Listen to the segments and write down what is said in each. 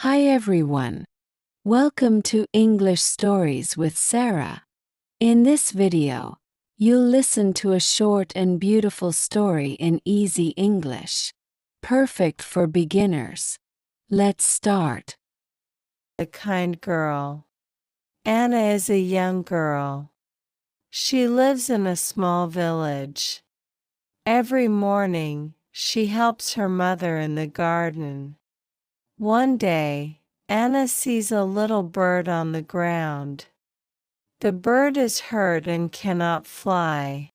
Hi everyone. Welcome to English Stories with Sarah. In this video, you'll listen to a short and beautiful story in easy English, perfect for beginners. Let's start. A kind girl. Anna is a young girl. She lives in a small village. Every morning, she helps her mother in the garden. One day, Anna sees a little bird on the ground. The bird is hurt and cannot fly.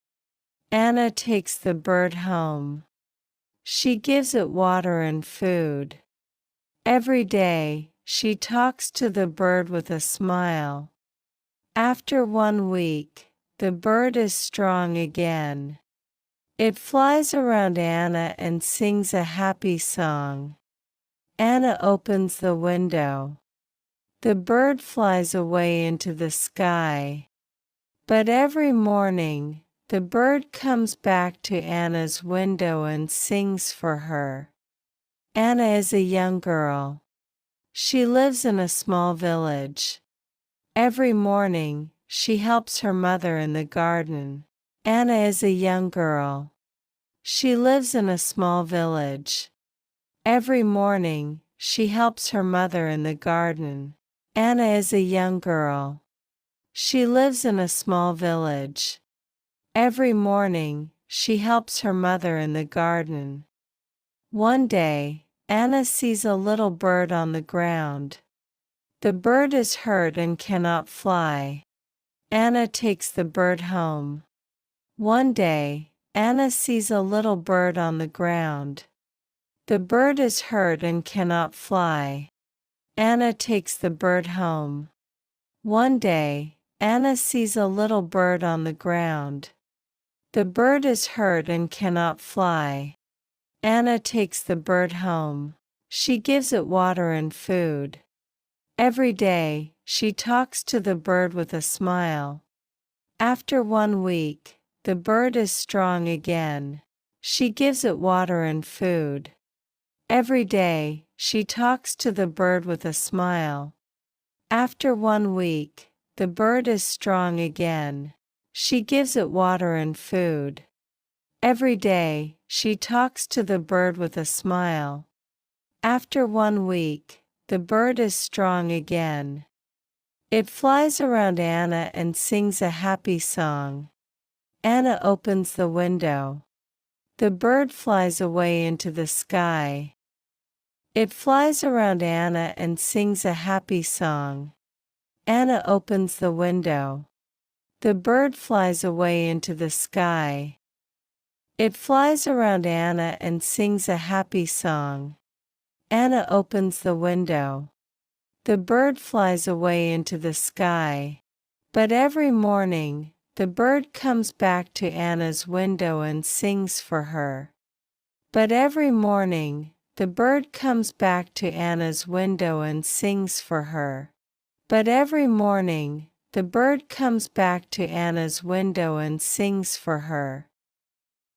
Anna takes the bird home. She gives it water and food. Every day, she talks to the bird with a smile. After 1 week, the bird is strong again. It flies around Anna and sings a happy song. Anna opens the window. The bird flies away into the sky. But every morning, the bird comes back to Anna's window and sings for her. Anna is a young girl. She lives in a small village. Every morning, she helps her mother in the garden. Anna is a young girl. She lives in a small village. Every morning, she helps her mother in the garden. Anna is a young girl. She lives in a small village. Every morning, she helps her mother in the garden. One day, Anna sees a little bird on the ground. The bird is hurt and cannot fly. Anna takes the bird home. One day, Anna sees a little bird on the ground. The bird is hurt and cannot fly. Anna takes the bird home. One day, Anna sees a little bird on the ground. The bird is hurt and cannot fly. Anna takes the bird home. She gives it water and food. Every day, she talks to the bird with a smile. After 1 week, the bird is strong again. She gives it water and food. Every day, she talks to the bird with a smile. After 1 week, the bird is strong again. She gives it water and food. Every day, she talks to the bird with a smile. After 1 week, the bird is strong again. It flies around Anna and sings a happy song. Anna opens the window. The bird flies away into the sky. It flies around Anna and sings a happy song. Anna opens the window. The bird flies away into the sky. It flies around Anna and sings a happy song. Anna opens the window. The bird flies away into the sky. But every morning, the bird comes back to Anna's window and sings for her. But every morning, the bird comes back to Anna's window and sings for her. But every morning, the bird comes back to Anna's window and sings for her.